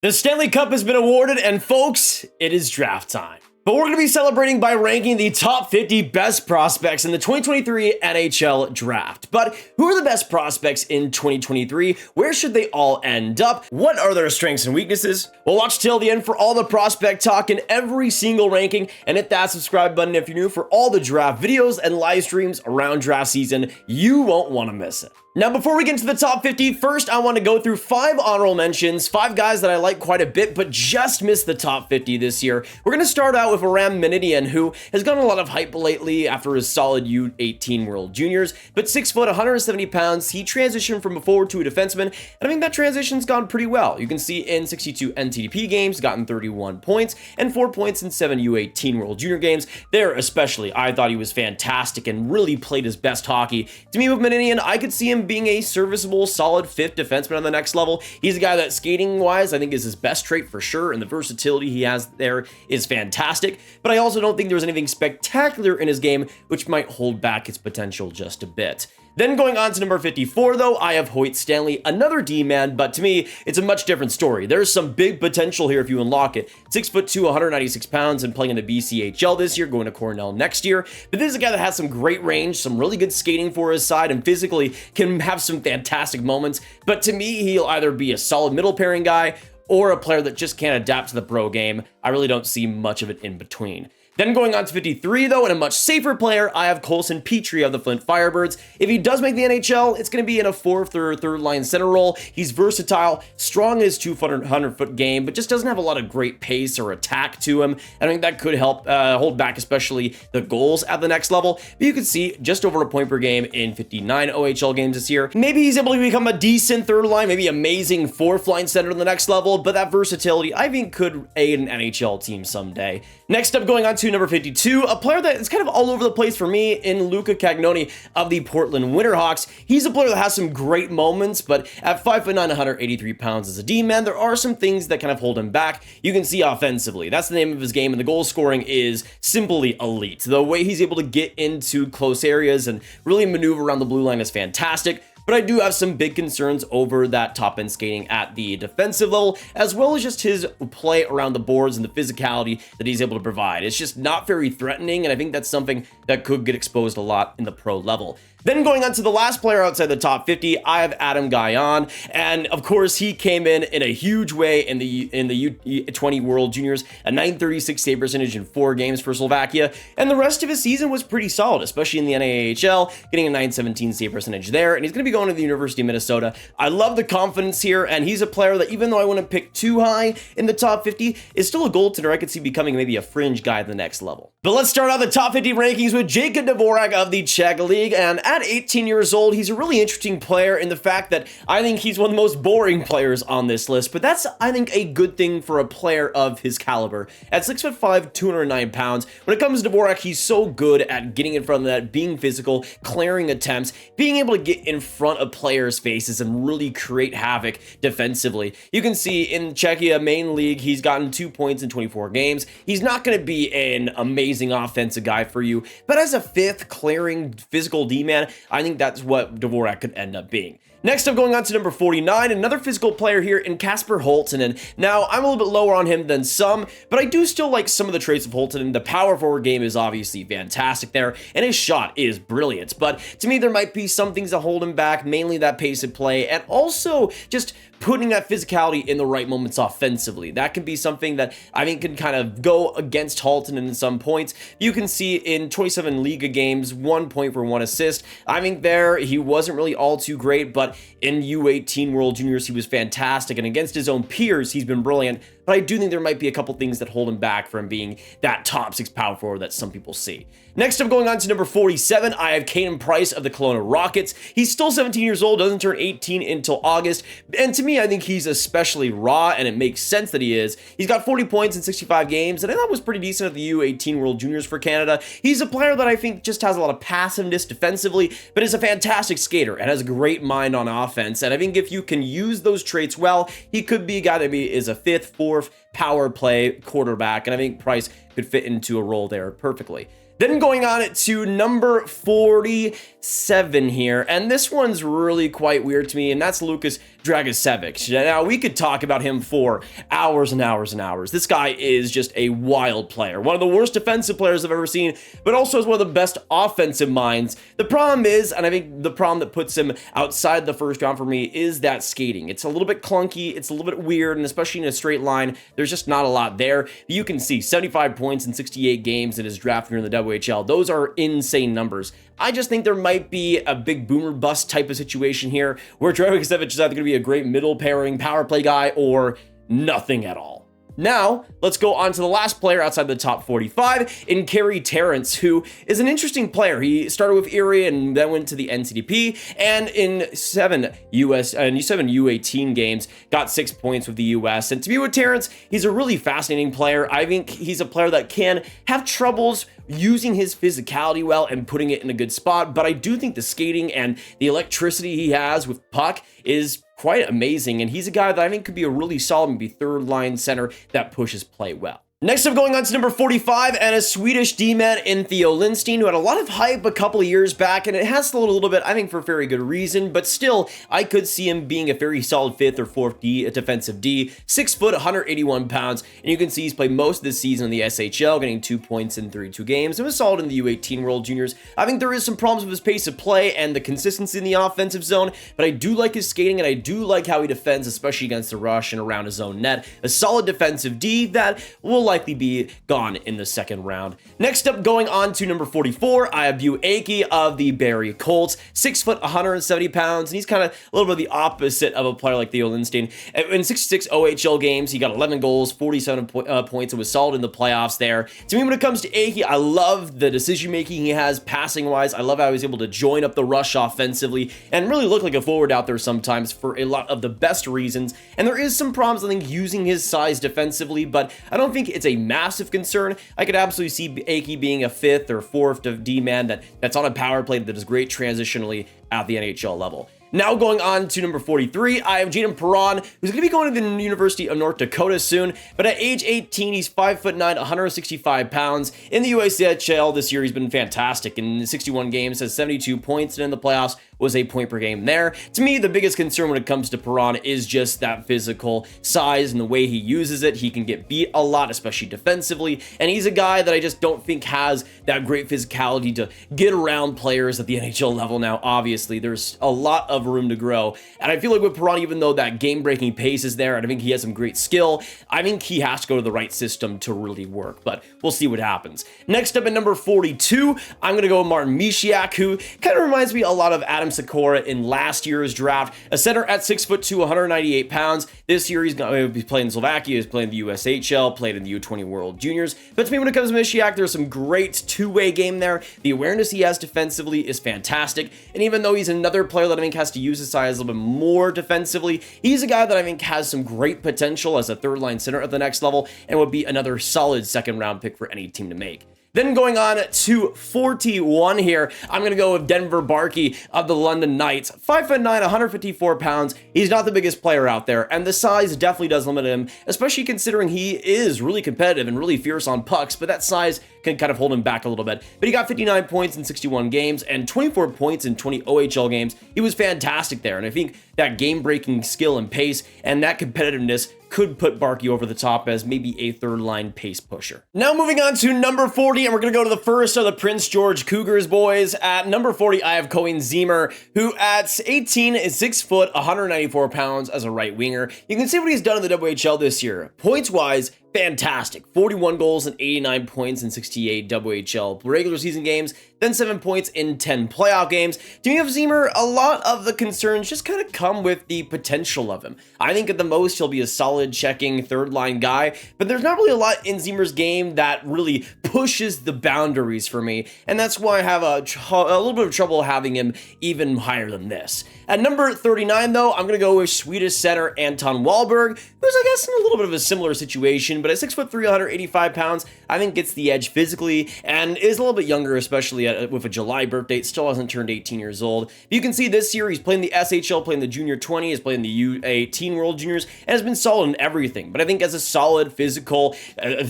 The Stanley Cup has been awarded, and folks, it is draft time. But we're going to be celebrating by ranking the top 50 best prospects in the 2023 NHL draft. But who are the best prospects in 2023? Where should they all end up? What are their strengths and weaknesses? Well, watch till the end for all the prospect talk in every single ranking, and hit that subscribe button if you're new for all the draft videos and live streams around draft season. You won't want to miss it. Now, before we get into the top 50, first I want to go through 5 honorable mentions, 5 guys that I like quite a bit, but just missed the top 50 this year. We're going to start out with Aram Minnetian, who has gotten a lot of hype lately after his solid U18 World Juniors, but 6 foot, 170 pounds, he transitioned from a forward to a defenseman, and I think that transition's gone pretty well. You can see in 62 NTDP games, gotten 31 points, and 4 points in 7 U18 World Junior games. There especially, I thought he was fantastic and really played his best hockey. To me, with Minnetian, I could see him being a serviceable, solid 5th defenseman on the next level. He's a guy that skating-wise, I think is his best trait for sure, and the versatility he has there is fantastic, but I also don't think there's anything spectacular in his game which might hold back its potential just a bit. Then going on to number 54 though, I have Hoyt Stanley, another D-man, but to me, it's a much different story. There's some big potential here if you unlock it. 6'2", 196 pounds, and playing in the BCHL this year, going to Cornell next year. But this is a guy that has some great range, some really good skating for his side, and physically can have some fantastic moments. But to me, he'll either be a solid middle pairing guy or a player that just can't adapt to the pro game. I really don't see much of it in between. Then going on to 53 though, and a much safer player, I have Coulson Pitre of the Flint Firebirds. If he does make the NHL, it's going to be in a 4th or 3rd line center role. He's versatile, strong in his 200-foot game, but just doesn't have a lot of great pace or attack to him. I think that could help hold back especially the goals at the next level. But you can see just over a point per game in 59 OHL games this year. Maybe he's able to become a decent 3rd line, maybe amazing 4th line center on the next level, but that versatility I think could aid an NHL team someday. Next up, going on to number 52, a player that is kind of all over the place for me in Luca Cagnoni of the Portland Winterhawks. He's a player that has some great moments, but at 5'9", 183 pounds as a D-man, there are some things that kind of hold him back. You can see offensively, that's the name of his game, and the goal scoring is simply elite. The way he's able to get into close areas and really maneuver around the blue line is fantastic. But I do have some big concerns over that top-end skating at the defensive level, as well as just his play around the boards and the physicality that he's able to provide. It's just not very threatening, and I think that's something that could get exposed a lot in the pro level. Then going on to the last player outside the top 50, I have Adam Guyon, and of course he came in a huge way in the U20 World Juniors, a .936 save percentage in 4 games for Slovakia, and the rest of his season was pretty solid, especially in the NAHL, getting a .917 save percentage there, and he's going to be going to the University of Minnesota. I love the confidence here, and he's a player that even though I wouldn't pick too high in the top 50, is still a goaltender I could see becoming maybe a fringe guy at the next level. But let's start out the top 50 rankings with Jakub Dvorak of the Czech League, and at 18 years old, he's a really interesting player in the fact that I think he's one of the most boring players on this list, but that's, I think, a good thing for a player of his caliber. At 6'5", 209 pounds, when it comes to Dvorak, he's so good at getting in front of that, being physical, clearing attempts, being able to get in front of players' faces and really create havoc defensively. You can see in Czechia main league, he's gotten 2 points in 24 games. He's not going to be an amazing offensive guy for you, but as a 5th clearing physical D-man, I think that's what Dvorak could end up being. Next up, going on to number 49, another physical player here in Kasper Halttunen. Now, I'm a little bit lower on him than some, but I do still like some of the traits of Halttunen. The power forward game is obviously fantastic there, and his shot is brilliant. But to me, there might be some things that hold him back, mainly that pace of play, and also just putting that physicality in the right moments offensively. That can be something that I think can kind of go against Halttunen in some points. You can see in 27 Liga games, 1 point for 1 assist. I think there, he wasn't really all too great, but in U18 World Juniors, he was fantastic, and against his own peers, he's been brilliant. But I do think there might be a couple things that hold him back from being that top 6 power forward that some people see. Next up, going on to number 47, I have Caden Price of the Kelowna Rockets. He's still 17 years old, doesn't turn 18 until August, and to me, I think he's especially raw, and it makes sense that he is. He's got 40 points in 65 games, and I thought was pretty decent at the U18 World Juniors for Canada. He's a player that I think just has a lot of passiveness defensively, but is a fantastic skater and has a great mind on offense, and I think if you can use those traits well, he could be a guy that is a 5th, 4th power play quarterback, and I think Price could fit into a role there perfectly. Then going on to number 47 here, and this one's really quite weird to me, and that's Lukas Dragicevic. Now, we could talk about him for hours and hours and hours. This guy is just a wild player, one of the worst defensive players I've ever seen, but also is one of the best offensive minds. The problem is, and I think the problem that puts him outside the first round for me, is that skating. It's a little bit clunky, it's a little bit weird, and especially in a straight line, there's just not a lot there. You can see 75 points in 68 games in his draft year in the WHL. Those are insane numbers. I just think there might be a big boomer bust type of situation here where Dragicevic is either going to be a great middle pairing power play guy or nothing at all. Now, let's go on to the last player outside the top 45 in Carey Terrence, who is an interesting player. He started with Erie and then went to the NCDP, and in 7 U18 games, got 6 points with the US. And to me with Terrence, he's a really fascinating player. I think he's a player that can have troubles using his physicality well and putting it in a good spot, but I do think the skating and the electricity he has with puck is quite amazing, and he's a guy that I think could be a really solid, maybe third line center that pushes play well. Next up, going on to number 45, and a Swedish D-man in Theo Lindstein, who had a lot of hype a couple of years back, and it has slowed a little bit, I think, for a very good reason, but still, I could see him being a very solid 5th or 4th D, a defensive D, 6 foot, 181 pounds, and you can see he's played most of the season in the SHL, getting 2 points in 32 games, and was solid in the U18 World Juniors. I think there is some problems with his pace of play and the consistency in the offensive zone, but I do like his skating, and I do like how he defends, especially against the rush and around his own net. A solid defensive D that will likely be gone in the second round. Next up, going on to number 44, I have Buaki of the Barrie Colts, 6 foot, 170 pounds, and he's kind of a little bit the opposite of a player like Theo Lindstein. In 66 OHL games, he got 11 goals, 47 points, and was solid in the playoffs there. To me, when it comes to Aki, I love the decision-making he has passing-wise. I love how he's able to join up the rush offensively and really look like a forward out there sometimes for a lot of the best reasons. And there is some problems, I think, using his size defensively, but I don't think it's a massive concern. I could absolutely see Aki being a 5th or 4th D-man that's on a power play that is great transitionally at the NHL level. Now going on to number 43, I have Jaden Perron, who's going to be going to the University of North Dakota soon, but at age 18, he's 5'9", 165 pounds. In the USHL this year, he's been fantastic. In 61 games, has 72 points, and in the playoffs was a point per game there. To me, the biggest concern when it comes to Perron is just that physical size and the way he uses it. He can get beat a lot, especially defensively, and he's a guy that I just don't think has that great physicality to get around players at the NHL level. Now, obviously, there's a lot of room to grow, and I feel like with Perron, even though that game-breaking pace is there, and I think he has some great skill, I think he has to go to the right system to really work, but we'll see what happens. Next up at number 42, I'm going to go with Martin Misiak, who kind of reminds me a lot of Adam Sikora in last year's draft. A center at 6'2", 198 pounds. This year he's playing in Slovakia, he's playing the USHL, played in the U20 World Juniors. But to me, when it comes to Misiak, there's some great two-way game there. The awareness he has defensively is fantastic. And even though he's another player that I think has to use his size a little bit more defensively, he's a guy that I think has some great potential as a third-line center at the next level and would be another solid second-round pick for any team to make. Then going on to 41 here, I'm going to go with Denver Barkey of the London Knights. 5'9", 154 pounds. He's not the biggest player out there, and the size definitely does limit him, especially considering he is really competitive and really fierce on pucks, but that size can kind of hold him back a little bit. But he got 59 points in 61 games and 24 points in 20 OHL games. He was fantastic there, and I think that game-breaking skill and pace and that competitiveness could put Barkey over the top as maybe a third-line pace pusher. Now moving on to number 40, and we're going to go to the first of the Prince George Cougars boys. At number 40, I have Koen Ziemer, who at 18 is 6 foot, 194 pounds as a right winger. You can see what he's done in the WHL this year. Points-wise, fantastic. 41 goals and 89 points in 68 WHL regular season games, then 7 points in 10 playoff games. To me, of Ziemer, a lot of the concerns just kind of come with the potential of him. I think at the most he'll be a solid checking third line guy, but there's not really a lot in Ziemer's game that really pushes the boundaries for me, and that's why I have a little bit of trouble having him even higher than this. At number 39, though, I'm going to go with Swedish center Anton Wahlberg, who's, I guess, in a little bit of a similar situation, position, but at 6'3", 185 pounds, I think gets the edge physically and is a little bit younger, especially with a July birth date, still hasn't turned 18 years old. You can see this year he's playing the SHL, playing the Junior 20, he's playing the U18 World Juniors, and has been solid in everything. But I think as a solid physical,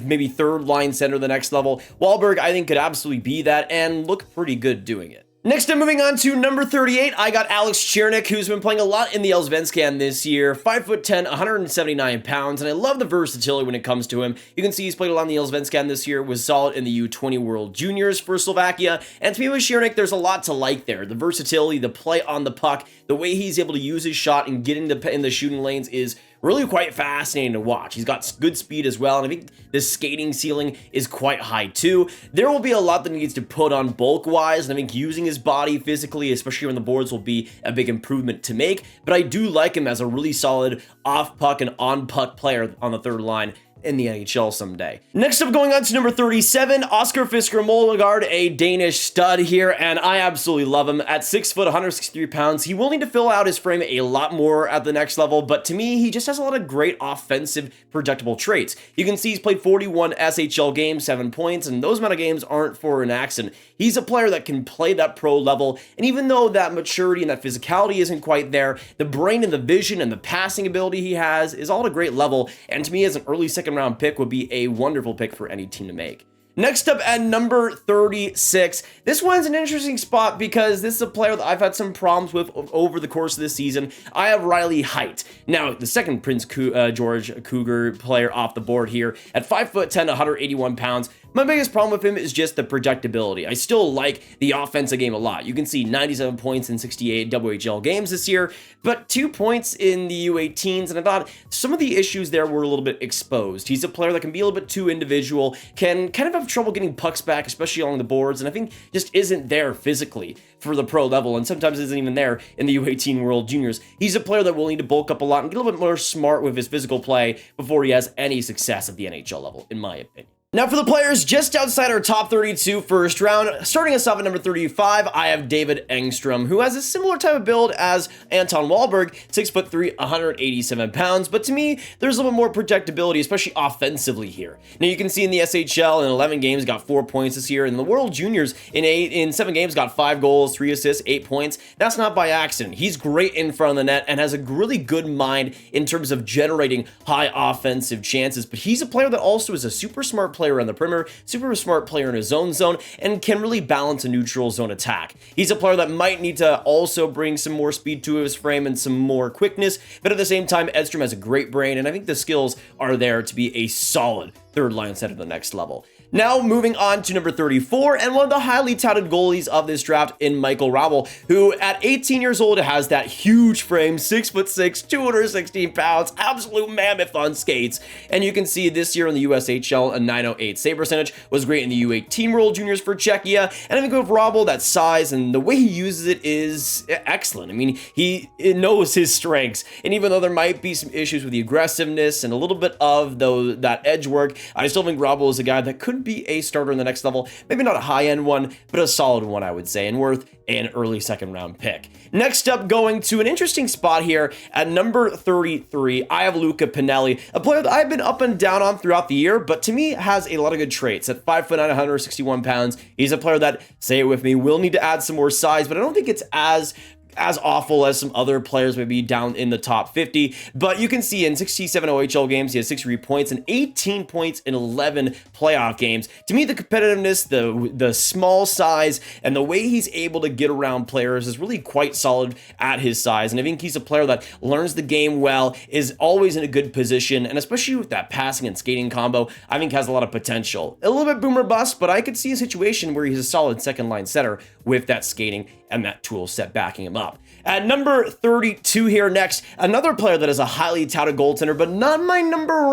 maybe third line center the next level, Wahlberg I think could absolutely be that and look pretty good doing it. Next, I'm moving on to number 38. I got Alex Chernik, who's been playing a lot in the Allsvenskan this year. 5'10", 179 pounds, and I love the versatility when it comes to him. You can see he's played a lot in the Allsvenskan this year, was solid in the U20 World Juniors for Slovakia. And to me with Chernik, there's a lot to like there. The versatility, the play on the puck, the way he's able to use his shot and get in the shooting lanes is really quite fascinating to watch. He's got good speed as well, and I think the skating ceiling is quite high too. There will be a lot that he needs to put on bulk-wise, and I think using his body physically, especially on the boards, will be a big improvement to make, but I do like him as a really solid off-puck and on-puck player on the third line in the NHL someday. Next up, going on to number 37, Oscar Fisker Mollegard, a Danish stud here, and I absolutely love him. At 6 foot, 163 pounds, he will need to fill out his frame a lot more at the next level, but to me, he just has a lot of great offensive, projectable traits. You can see he's played 41 SHL games, 7 points, and those amount of games aren't for an accident. He's a player that can play that pro level, and even though that maturity and that physicality isn't quite there, the brain and the vision and the passing ability he has is all at a great level, and to me, as an early second round pick, would be a wonderful pick for any team to make. Next up at number 36, this one's an interesting spot because this is a player that I've had some problems with over the course of this season. I have Riley Heidt. Now, the second Prince George Cougar player off the board here at 5'10", 181 pounds. My biggest problem with him is just the projectability. I still like the offensive game a lot. You can see 97 points in 68 WHL games this year, but 2 points in the U18s, and I thought some of the issues there were a little bit exposed. He's a player that can be a little bit too individual, can kind of have trouble getting pucks back, especially along the boards, and I think just isn't there physically for the pro level, and sometimes isn't even there in the U18 World Juniors. He's a player that will need to bulk up a lot and get a little bit more smart with his physical play before he has any success at the NHL level, in my opinion. Now for the players just outside our top 32 first round, starting us off at number 35, I have David Engstrom, who has a similar type of build as Anton Wahlberg, 6'3", 187 pounds, but to me, there's a little bit more projectability, especially offensively here. Now you can see in the SHL, in 11 games, got 4 points this year, and in the World Juniors, in 7 games, got 5 goals, 3 assists, 8 points. That's not by accident. He's great in front of the net and has a really good mind in terms of generating high offensive chances, but he's a player that also is a super smart player on the perimeter, super smart player in his own zone, and can really balance a neutral zone attack. He's a player that might need to also bring some more speed to his frame and some more quickness, but at the same time, Edstrom has a great brain, and I think the skills are there to be a solid third line center at the next level. Now moving on to number 34, and one of the highly touted goalies of this draft in Michael Ravel, who at 18 years old has that huge frame, 6'6", 216 pounds, absolute mammoth on skates. And you can see this year in the USHL, a .908 save percentage, was great in the U18 World Juniors for Czechia. And I think with Ravel, that size and the way he uses it is excellent. I mean, he knows his strengths, and even though there might be some issues with the aggressiveness and a little bit of that edge work, I still think Ravel is a guy that could be a starter in the next level. Maybe not a high-end one, but a solid one, I would say, and worth an early second-round pick. Next up, going to an interesting spot here at number 33, I have Luca Pinelli, a player that I've been up and down on throughout the year, but to me has a lot of good traits. At 5'9", 161 pounds, he's a player that, say it with me, will need to add some more size, but I don't think it's as awful as some other players maybe down in the top 50, but you can see in 67 OHL games, he has 63 points and 18 points in 11 playoff games. To me, the competitiveness, the small size, and the way he's able to get around players is really quite solid at his size, and I think he's a player that learns the game well, is always in a good position, and especially with that passing and skating combo, I think has a lot of potential. A little bit boomer bust, but I could see a situation where he's a solid second line center with that skating and that tool set backing him up. At number 32 here next, another player that is a highly touted goaltender, but not my number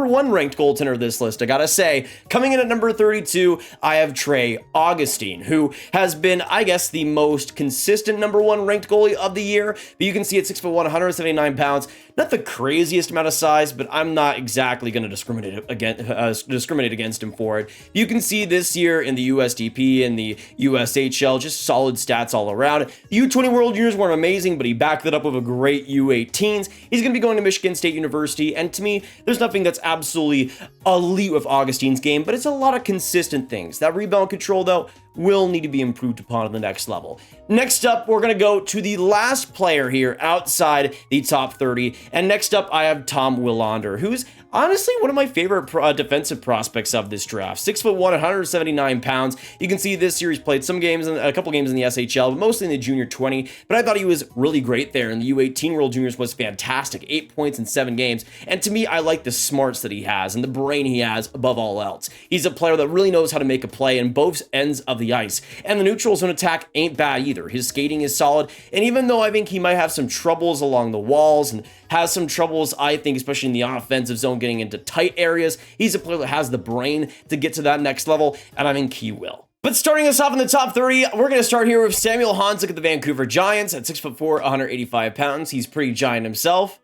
one ranked goaltender of this list, I gotta say. Coming in at number 32, I have Trey Augustine, who has been, I guess, the most consistent number 1 ranked goalie of the year. But you can see at 6'1", 179 pounds, not the craziest amount of size, but I'm not exactly going to discriminate against him for it. You can see this year in the USDP and the USHL, just solid stats all around. The U20 World Juniors weren't amazing, but he backed it up with a great U18s. He's going to be going to Michigan State University, and to me, there's nothing that's absolutely elite with Augustine's game, but it's a lot of consistent things. That rebound control, though, will need to be improved upon at the next level. Next up, we're going to go to the last player here outside the top 30. And next up, I have Tom Willander, who's honestly one of my favorite defensive prospects of this draft. 6'1", 179 pounds. You can see this year he's played some games, a couple games in the SHL, but mostly in the junior 20. But I thought he was really great there. And the U18 World Juniors was fantastic. 8 points in 7 games. And to me, I like the smarts that he has and the brain he has above all else. He's a player that really knows how to make a play in both ends of the ice. And the neutral zone attack ain't bad either. His skating is solid. And even though I think he might have some troubles along the walls and has some troubles, I think, especially in the offensive zone, getting into tight areas, he's a player that has the brain to get to that next level, and I think he will. But starting us off in the top 30, we're going to start here with Samuel Honzek at the Vancouver Giants at 6'4", 185 pounds. He's pretty giant himself.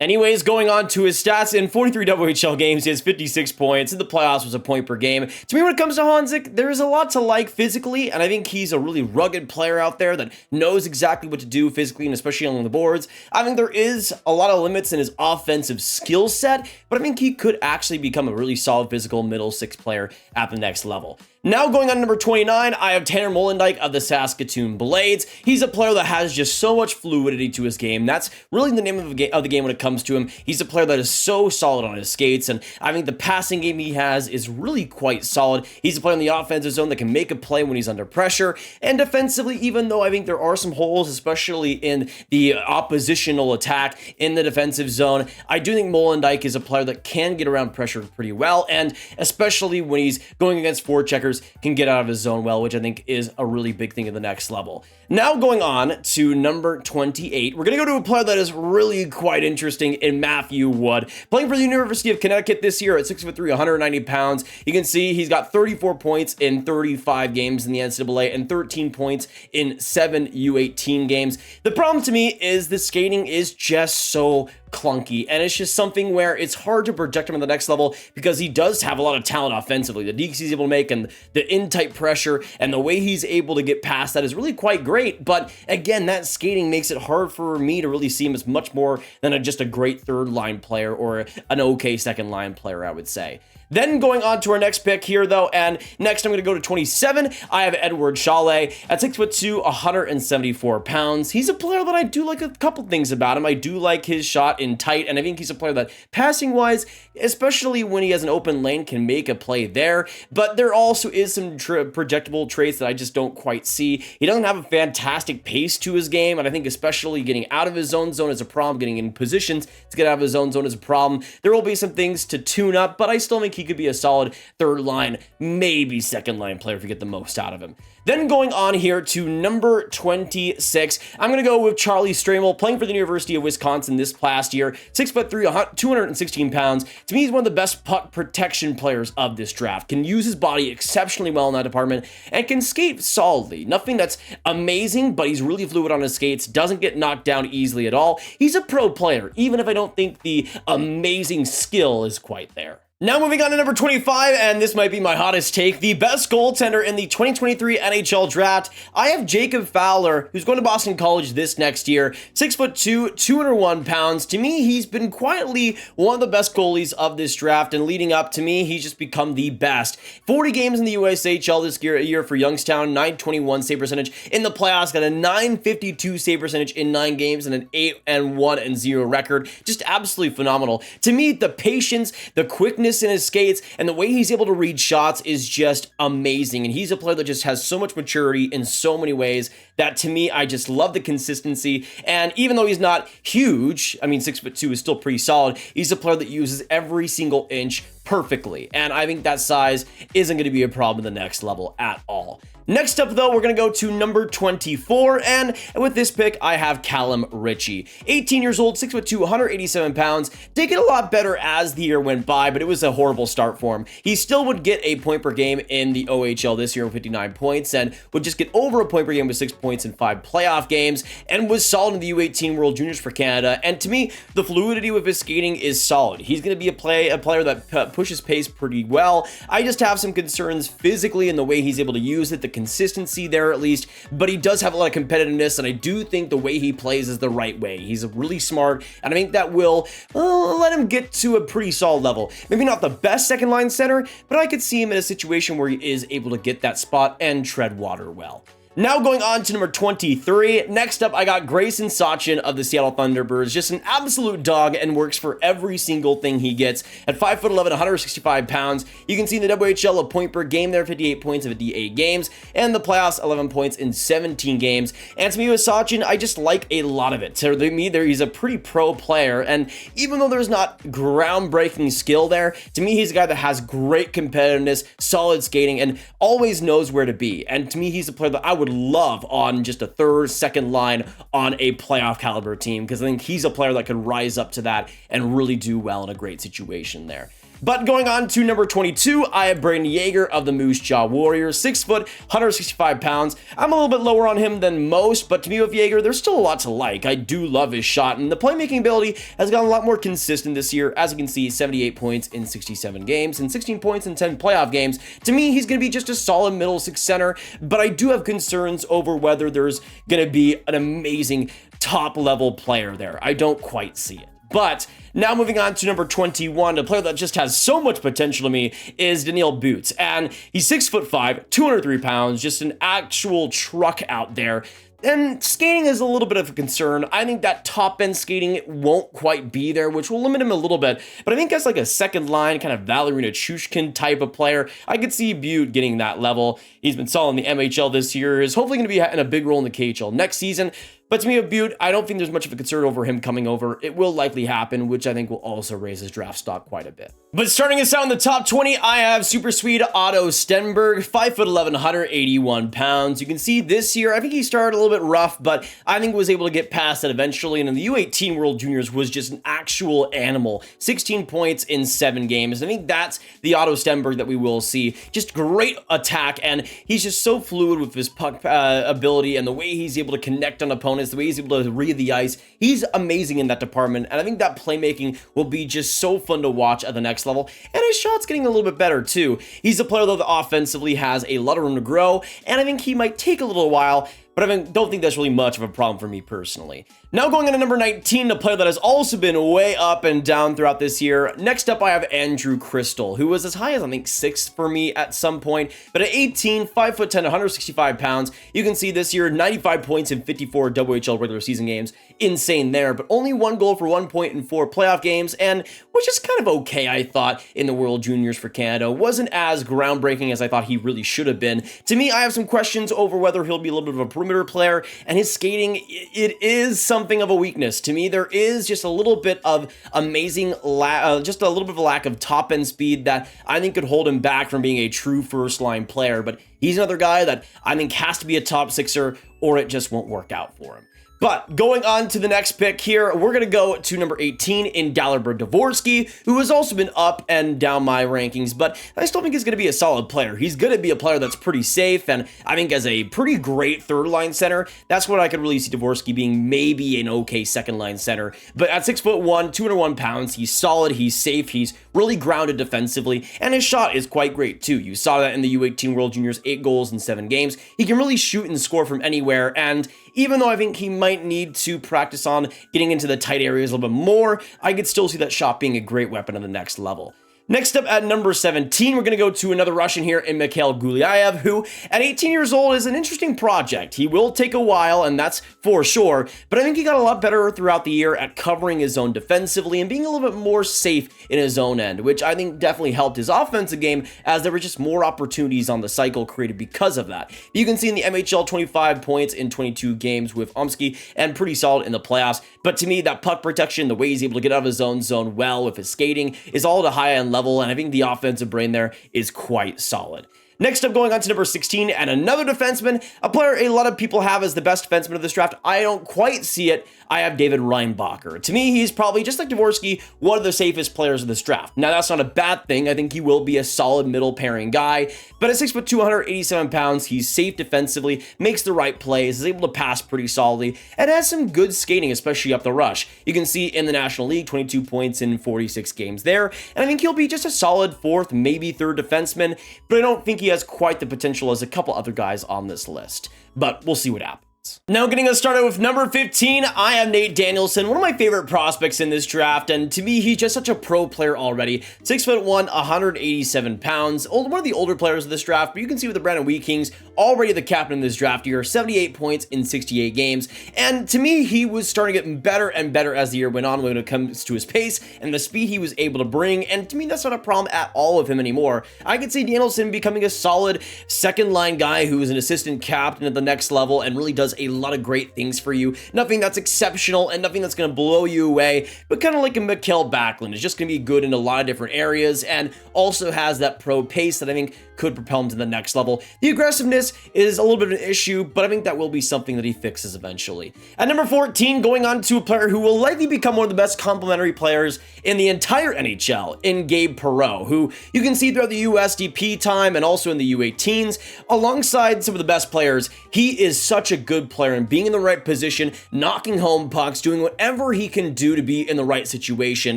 Anyways, going on to his stats, in 43 WHL games, he has 56 points. In the playoffs was a point per game. To me, when it comes to Honzek, there is a lot to like physically, and I think he's a really rugged player out there that knows exactly what to do physically, and especially along the boards. I think there is a lot of limits in his offensive skill set, but I think he could actually become a really solid physical middle six player at the next level. Now going on number 29, I have Tanner Molendyk of the Saskatoon Blades. He's a player that has just so much fluidity to his game. That's really the name of the game when it comes to him. He's a player that is so solid on his skates, and I think the passing game he has is really quite solid. He's a player in the offensive zone that can make a play when he's under pressure, and defensively, even though I think there are some holes, especially in the oppositional attack in the defensive zone, I do think Molendyk is a player that can get around pressure pretty well, and especially when he's going against forecheckers, can get out of his zone well, which I think is a really big thing at the next level. Now going on to number 28, we're going to go to a player that is really quite interesting in Matthew Wood. Playing for the University of Connecticut this year at 6'3", 190 pounds. You can see he's got 34 points in 35 games in the NCAA and 13 points in 7 U18 games. The problem to me is the skating is just so clunky, and it's just something where it's hard to project him on the next level because he does have a lot of talent offensively. The dekes he's able to make and the in-tight pressure and the way he's able to get past that is really quite great, but again, that skating makes it hard for me to really see him as much more than just a great third-line player or an okay second-line player, I would say. Then going on to our next pick here, though, and next I'm going to go to 27. I have Eduard Sale at 6'2", 174 pounds. He's a player that I do like a couple things about him. I do like his shot in tight, and I think he's a player that passing-wise, especially when he has an open lane, can make a play there. But there also is some projectable traits that I just don't quite see. He doesn't have a fantastic pace to his game, and I think especially getting out of his zone is a problem. Getting in positions to get out of his zone is a problem. There will be some things to tune up, but I still think he could be a solid third line, maybe second line player if you get the most out of him. Then going on here to number 26, I'm going to go with Charlie Stramel, playing for the University of Wisconsin this past year. 6'3", 216 pounds. To me, he's one of the best puck protection players of this draft. Can use his body exceptionally well in that department and can skate solidly. Nothing that's amazing, but he's really fluid on his skates, doesn't get knocked down easily at all. He's a pro player, even if I don't think the amazing skill is quite there. Now moving on to number 25, and this might be my hottest take, the best goaltender in the 2023 NHL draft. I have Jacob Fowler, who's going to Boston College this next year, 6'2", 201 pounds. To me, he's been quietly one of the best goalies of this draft, and leading up to me, he's just become the best. 40 games in the USHL this year for Youngstown, 921 save percentage. In the playoffs, got a 952 save percentage in 9 games and an 8-1-0 record. Just absolutely phenomenal. To me, the patience, the quickness in his skates, and the way he's able to read shots is just amazing. And he's a player that just has so much maturity in so many ways that, to me, I just love the consistency. And even though he's not huge, I mean, 6'2" is still pretty solid, he's a player that uses every single inch perfectly. And I think that size isn't going to be a problem at the next level at all. Next up, though, we're going to go to number 24, and with this pick, I have Calum Ritchie. 18 years old, 6'2", 187 pounds. Did get a lot better as the year went by, but it was a horrible start for him. He still would get a point per game in the OHL this year with 59 points, and would just get over a point per game with 6 points in 5 playoff games, and was solid in the U18 World Juniors for Canada. And to me, the fluidity with his skating is solid. He's going to be a player that pushes pace pretty well. I just have some concerns physically in the way he's able to use it, the consistency there at least, but he does have a lot of competitiveness, and I do think the way he plays is the right way. He's really smart, and I think that will let him get to a pretty solid level. Maybe not the best second line center, but I could see him in a situation where he is able to get that spot and tread water well. Now going on to number 23. Next up, I got Grayson Sachin of the Seattle Thunderbirds. Just an absolute dog and works for every single thing he gets. At 5'11", 165 pounds, you can see in the WHL a point per game there, 58 points in 58 games, and the playoffs, 11 points in 17 games. And to me with Sachin, I just like a lot of it. To me, he's a pretty pro player, and even though there's not groundbreaking skill there, to me, he's a guy that has great competitiveness, solid skating, and always knows where to be. And to me, he's a player that I would love on just a third, second line on a playoff caliber team, because I think he's a player that could rise up to that and really do well in a great situation there. But going on to number 22, I have Brayden Yager of the Moose Jaw Warriors, 6 foot, 165 pounds. I'm a little bit lower on him than most, but to me with Yager, there's still a lot to like. I do love his shot, and the playmaking ability has gotten a lot more consistent this year. As you can see, 78 points in 67 games and 16 points in 10 playoff games. To me, he's going to be just a solid middle six center, but I do have concerns over whether there's going to be an amazing top level player there. I don't quite see it. But now moving on to number 21, a player that just has so much potential to me is Daniel Boots. And he's 6'5", 203 pounds, just an actual truck out there. And skating is a little bit of a concern. I think that top end skating won't quite be there, which will limit him a little bit. But I think as like a second line, kind of Valerina Chushkin type of player, I could see Butte getting that level. He's been solid in the MHL this year, is hopefully going to be in a big role in the KHL next season. But to me, with Butte, I don't think there's much of a concern over him coming over. It will likely happen, which I think will also raise his draft stock quite a bit. But starting us out in the top 20, I have Super Swede Otto Stenberg, 5'11", 181 pounds. You can see this year, I think he started a little bit rough, but I think was able to get past that eventually. And in the U18 World Juniors was just an actual animal. 16 points in 7 games. I think that's the Otto Stenberg that we will see. Just great attack, and he's just so fluid with his puck ability and the way he's able to connect on opponents, the way he's able to read the ice. He's amazing in that department, and I think that playmaking will be just so fun to watch at the next level, and his shot's getting a little bit better too. He's a player though that offensively has a lot of room to grow, and I think he might take a little while, but I don't think that's really much of a problem for me personally. Now going on to number 19, a player that has also been way up and down throughout this year. Next up, I have Andrew Cristall, who was as high as I think 6th for me at some point, but at 18, 5'10", 165 pounds, you can see this year 95 points in 54 WHL regular season games. Insane there, but only 1 goal for 1 point in 4 playoff games, and which is kind of okay, I thought, in the World Juniors for Canada. Wasn't as groundbreaking as I thought he really should have been. To me, I have some questions over whether he'll be a little bit of a perimeter player, and his skating, it is something of a weakness. To me, there is just a little bit of just a little bit of a lack of top end speed that I think could hold him back from being a true first line player, but he's another guy that I think has to be a top sixer or it just won't work out for him. But going on to the next pick here, we're going to go to number 18 in Dalibor Dvorsky, who has also been up and down my rankings, but I still think he's going to be a solid player. He's going to be a player that's pretty safe, and I think as a pretty great third line center, that's what I could really see Dvorsky being, maybe an okay second line center. But at 6'1", 201 pounds, he's solid, he's safe, he's really grounded defensively, and his shot is quite great too. You saw that in the U18 World Juniors, 8 goals in 7 games. He can really shoot and score from anywhere, and even though I think he might need to practice on getting into the tight areas a little bit more, I could still see that shot being a great weapon on the next level. Next up at number 17, we're going to go to another Russian here in Mikhail Gulyayev, who at 18 years old is an interesting project. He will take a while, and that's for sure, but I think he got a lot better throughout the year at covering his zone defensively and being a little bit more safe in his own end, which I think definitely helped his offensive game as there were just more opportunities on the cycle created because of that. You can see in the MHL 25 points in 22 games with Omsky and pretty solid in the playoffs, but to me that puck protection, the way he's able to get out of his own zone well with his skating is all at a high end level, and I think the offensive brain there is quite solid. Next up, going on to number 16, and another defenseman, a player a lot of people have as the best defenseman of this draft. I don't quite see it. I have David Reinbacher. To me, he's probably, just like Dvorsky, one of the safest players of this draft. Now, that's not a bad thing. I think he will be a solid middle pairing guy, but at 6'2", 187 pounds, he's safe defensively, makes the right plays, is able to pass pretty solidly, and has some good skating, especially up the rush. You can see in the National League, 22 points in 46 games there, and I think he'll be just a solid fourth, maybe third defenseman, but I don't think he has quite the potential as a couple other guys on this list. But we'll see what happens. Now, getting us started with number 15, I have Nate Danielson, one of my favorite prospects in this draft, and to me, he's just such a pro player already. 6'1", 187 pounds, one of the older players of this draft, but you can see with the Brandon Wheat Kings, already the captain of this draft year, 78 points in 68 games, and to me, he was starting to get better and better as the year went on when it comes to his pace and the speed he was able to bring, and to me, that's not a problem at all with him anymore. I could see Danielson becoming a solid second-line guy who is an assistant captain at the next level and really does a lot of great things for you. Nothing that's exceptional and nothing that's going to blow you away, but kind of like a Mikhail Backlund is just going to be good in a lot of different areas and also has that pro pace that I think could propel him to the next level. The aggressiveness is a little bit of an issue, but I think that will be something that he fixes eventually. At number 14, going on to a player who will likely become one of the best complementary players in the entire NHL, in Gabe Perreault, who you can see throughout the USDP time and also in the U18s, alongside some of the best players. He is such a good player and being in the right position, knocking home pucks, doing whatever he can do to be in the right situation,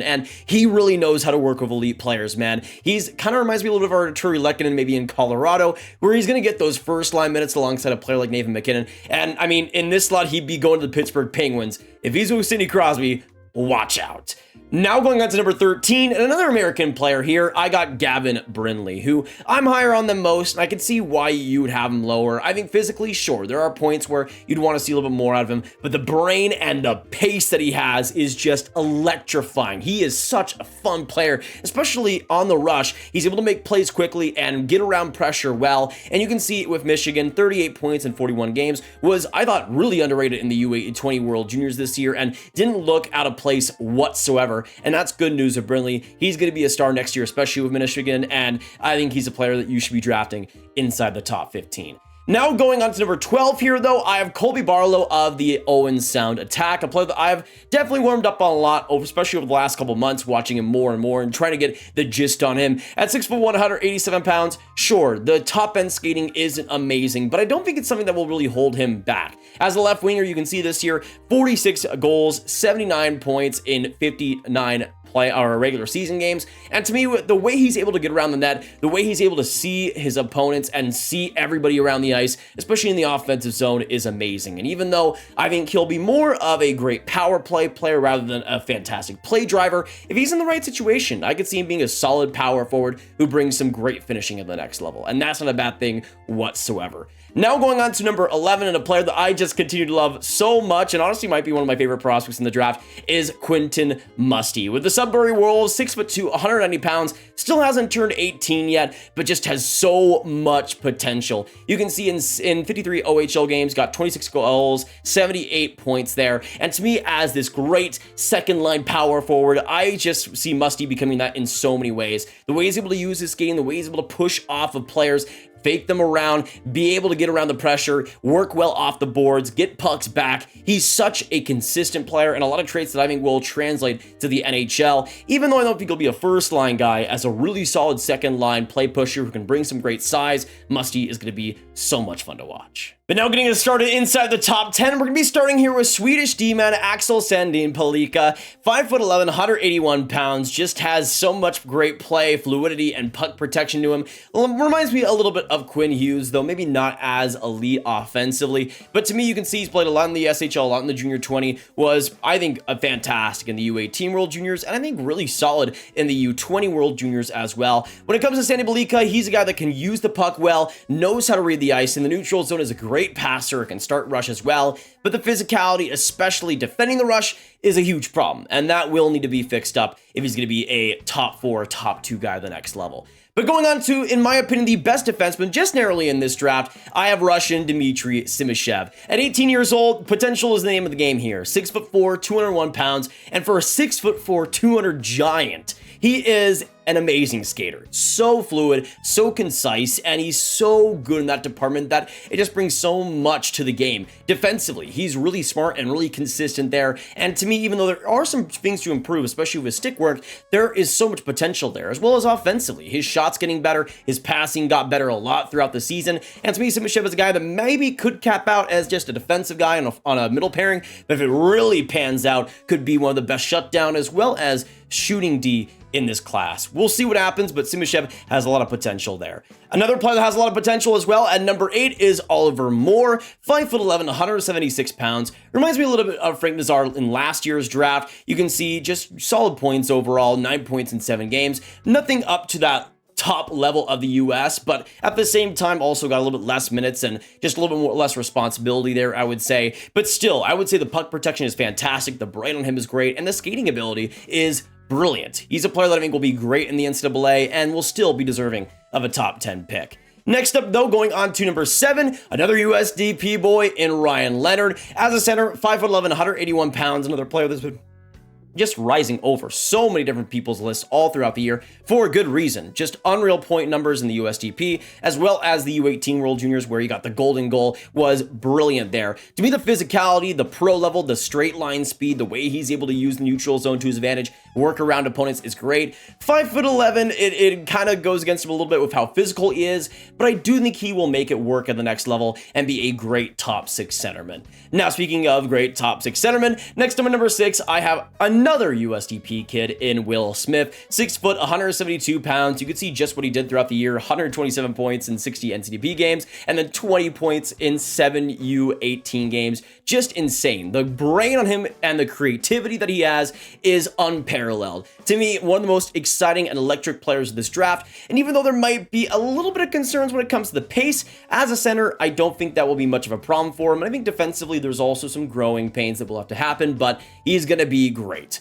and he really knows how to work with elite players, man. He's kind of reminds me a little bit of our Arturi Lehkonen maybe in Colorado, where he's going to get those first line minutes alongside a player like Nathan MacKinnon, and I mean, in this slot, he'd be going to the Pittsburgh Penguins. If he's with Sidney Crosby, watch out. Now going on to number 13, and another American player here, I got Gavin Brindley, who I'm higher on than most, and I can see why you would have him lower. I think physically, sure, there are points where you'd want to see a little bit more out of him, but the brain and the pace that he has is just electrifying. He is such a fun player, especially on the rush. He's able to make plays quickly and get around pressure well, and you can see it with Michigan, 38 points in 41 games, was, I thought, really underrated in the U20 World Juniors this year, and didn't look out of place whatsoever. And that's good news of Brindley. He's going to be a star next year, especially with Michigan, and I think he's a player that you should be drafting inside the top 15. Now going on to number 12 here, though, I have Colby Barlow of the Owen Sound Attack, a player that I've definitely warmed up on a lot, especially over the last couple months, watching him more and more and trying to get the gist on him. At 6'1", 187 pounds, sure, the top-end skating isn't amazing, but I don't think it's something that will really hold him back. As a left winger, you can see this year, 46 goals, 79 points in 59 regular season games, and to me, the way he's able to get around the net, the way he's able to see his opponents and see everybody around the ice, especially in the offensive zone, is amazing. And even though I think he'll be more of a great power play player rather than a fantastic play driver, if he's in the right situation, I could see him being a solid power forward who brings some great finishing at the next level, and that's not a bad thing whatsoever. Now going on to number 11, and a player that I just continue to love so much, and honestly might be one of my favorite prospects in the draft, is Quentin Musty. With the Sudbury Wolves, 6'2", 190 pounds, still hasn't turned 18 yet, but just has so much potential. You can see in 53 OHL games, got 26 goals, 78 points there, and to me, as this great second-line power forward, I just see Musty becoming that in so many ways. The way he's able to use his skating, the way he's able to push off of players, fake them around, be able to get around the pressure, work well off the boards, get pucks back. He's such a consistent player, and a lot of traits that I think will translate to the NHL, even though I don't think he'll be a first-line guy. As a really solid second-line play pusher who can bring some great size, Musty is going to be so much fun to watch. But now getting us started inside the top 10, we're going to be starting here with Swedish D-man Axel Sandin Pellikka, 5'11", 181 pounds, just has so much great play, fluidity, and puck protection to him. Reminds me a little bit of Quinn Hughes, though maybe not as elite offensively, but to me, you can see he's played a lot in the SHL, a lot in the Junior 20, was, I think, a fantastic in the U18 World Juniors, and I think really solid in the U20 World Juniors as well. When it comes to Sandin Pellikka, he's a guy that can use the puck well, knows how to read the ice, in the neutral zone is a great passer, can start rush as well, but the physicality, especially defending the rush, is a huge problem, and that will need to be fixed up if he's going to be a top 4, top 2 guy at the next level. But going on to, in my opinion, the best defenseman just narrowly in this draft, I have Russian Dmitry Simashev. At 18 years old, potential is the name of the game here. 6'4", 201 pounds, and for a 6'4", 200 giant, he is an amazing skater. So fluid, so concise, and he's so good in that department that it just brings so much to the game. Defensively, he's really smart and really consistent there, and to me, even though there are some things to improve, especially with his stick work, there is so much potential there, as well as offensively. His shot's getting better, his passing got better a lot throughout the season, and to me, Simashev is a guy that maybe could cap out as just a defensive guy on a middle pairing, but if it really pans out, could be one of the best shutdown as well as shooting D in this class. We'll see what happens, but Simashev has a lot of potential there. Another player that has a lot of potential as well at number 8 is Oliver Moore, 5'11", 176 pounds. Reminds me a little bit of Frank Nazar in last year's draft. You can see just solid points overall, 9 points in 7 games. Nothing up to that top level of the US, but at the same time also got a little bit less minutes and just a little bit more less responsibility there, I would say. But still, I would say the puck protection is fantastic, the brain on him is great, and the skating ability is brilliant. He's a player that I think will be great in the NCAA and will still be deserving of a top 10 pick. Next up, though, going on to number 7, another USDP boy in Ryan Leonard. As a center, 5'11", 181 pounds, another player that's been just rising over so many different people's lists all throughout the year for a good reason. Just unreal point numbers in the USDP, as well as the U18 World Juniors, where he got the golden goal, was brilliant there. To me, the physicality, the pro level, the straight line speed, the way he's able to use the neutral zone to his advantage, work around opponents is great. 5'11", it kind of goes against him a little bit with how physical he is, but I do think he will make it work at the next level and be a great top 6 centerman. Now, speaking of great top 6 centerman, next up at number 6, I have another USDP kid in Will Smith, 6 foot, 172 pounds. You can see just what he did throughout the year, 127 points in 60 NCDP games, and then 20 points in 7 U18 games. Just insane. The brain on him and the creativity that he has is unparalleled. To me, one of the most exciting and electric players of this draft, and even though there might be a little bit of concerns when it comes to the pace, as a center, I don't think that will be much of a problem for him. And I think defensively, there's also some growing pains that will have to happen, but he's going to be great.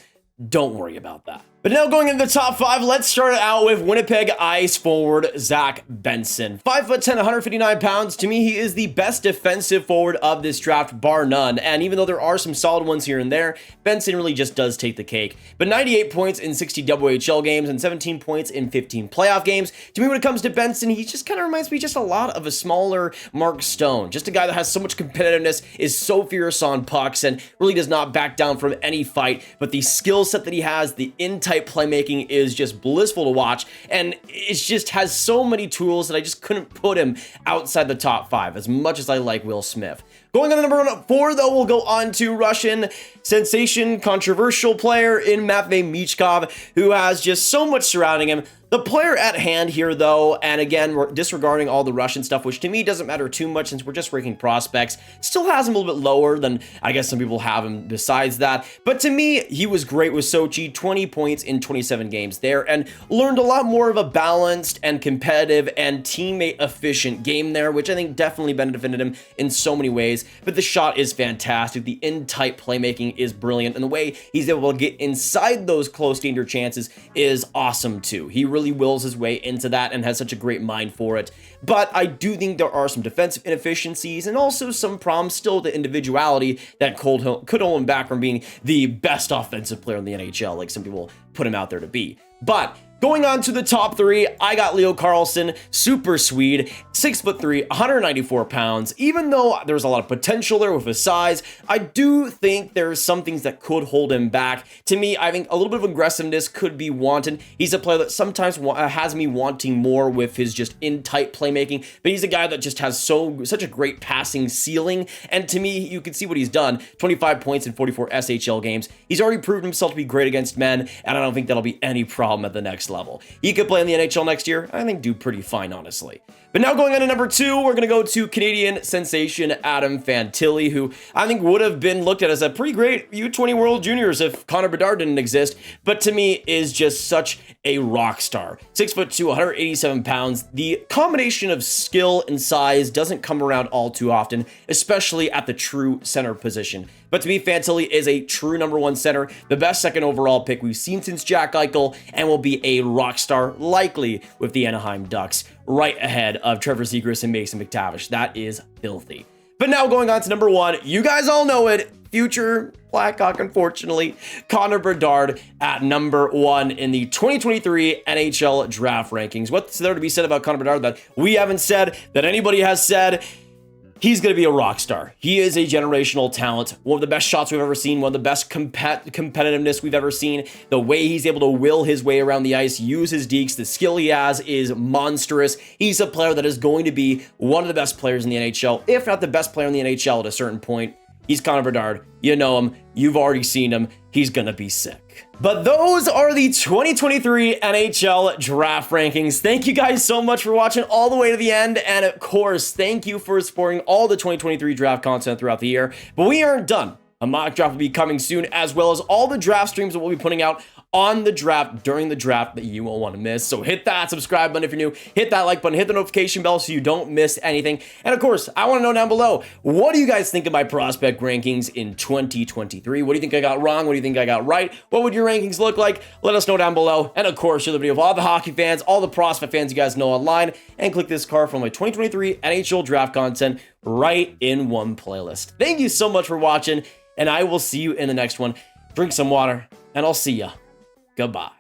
Don't worry about that. But now going into the top 5, let's start it out with Winnipeg ice forward Zach Benson. 5'10", 159 pounds. To me, he is the best defensive forward of this draft, bar none. And even though there are some solid ones here and there, Benson really just does take the cake. But 98 points in 60 WHL games and 17 points in 15 playoff games. To me, when it comes to Benson, he just kind of reminds me just a lot of a smaller Mark Stone. Just a guy that has so much competitiveness, is so fierce on pucks, and really does not back down from any fight. But the skill set that he has, the in-type playmaking is just blissful to watch, and it just has so many tools that I just couldn't put him outside the top 5 as much as I like Will Smith. Going on to number 4, though, we'll go on to Russian sensation, controversial player in Matvei Michkov, who has just so much surrounding him. The player at hand here, though, and again, we're disregarding all the Russian stuff, which to me doesn't matter too much since we're just ranking prospects, still has him a little bit lower than I guess some people have him besides that. But to me, he was great with Sochi, 20 points in 27 games there, and learned a lot more of a balanced and competitive and teammate efficient game there, which I think definitely benefited him in so many ways. But the shot is fantastic, the in-type playmaking is brilliant, and the way he's able to get inside those close danger chances is awesome too. He really wills his way into that and has such a great mind for it. But I do think there are some defensive inefficiencies and also some problems still with the individuality that could hold him back from being the best offensive player in the NHL, like some people put him out there to be. But going on to the top 3, I got Leo Carlsson, super Swede, 6'3", 194 pounds. Even though there's a lot of potential there with his size, I do think there's some things that could hold him back. To me, I think a little bit of aggressiveness could be wanted. He's a player that sometimes has me wanting more with his just in-tight playmaking, but he's a guy that just has such a great passing ceiling, and to me, you can see what he's done. 25 points in 44 SHL games. He's already proven himself to be great against men, and I don't think that'll be any problem at the next level. He could play in the NHL next year. I think do pretty fine, honestly. But now going on to number 2, we're going to go to Canadian sensation Adam Fantilli, who I think would have been looked at as a pretty great U20 World Juniors if Connor Bedard didn't exist, but to me is just such a rock star. 6'2", 187 pounds. The combination of skill and size doesn't come around all too often, especially at the true center position. But to me, Fantilli is a true number 1 center, the best second overall pick we've seen since Jack Eichel, and will be a rock star, likely with the Anaheim Ducks, right ahead of Trevor Zegras and Mason McTavish. That is filthy. But now going on to number 1, you guys all know it, future Blackhawk, unfortunately, Connor Bedard at number 1 in the 2023 NHL draft rankings. What's there to be said about Connor Bedard that we haven't said, that anybody has said? He's going to be a rock star. He is a generational talent. One of the best shots we've ever seen. One of the best competitiveness we've ever seen. The way he's able to will his way around the ice, use his dekes, the skill he has is monstrous. He's a player that is going to be one of the best players in the NHL, if not the best player in the NHL at a certain point. He's Connor Bedard. You know him. You've already seen him. He's going to be sick. But those are the 2023 NHL draft rankings. Thank you guys so much for watching all the way to the end. And of course, thank you for supporting all the 2023 draft content throughout the year. But we aren't done. A mock draft will be coming soon, as well as all the draft streams that we'll be putting out on the draft, during the draft, that you won't want to miss. So hit that subscribe button if you're new, hit that like button, hit the notification bell so you don't miss anything. And of course, I want to know down below, what do you guys think of my prospect rankings in 2023? What do you think I got wrong? What do you think I got right? What would your rankings look like? Let us know down below. And of course, share the video with all the hockey fans, all the prospect fans you guys know online, and click this card from my 2023 NHL draft content right in one playlist. Thank you so much for watching, and I will see you in the next one. Drink some water, and I'll see ya. Goodbye.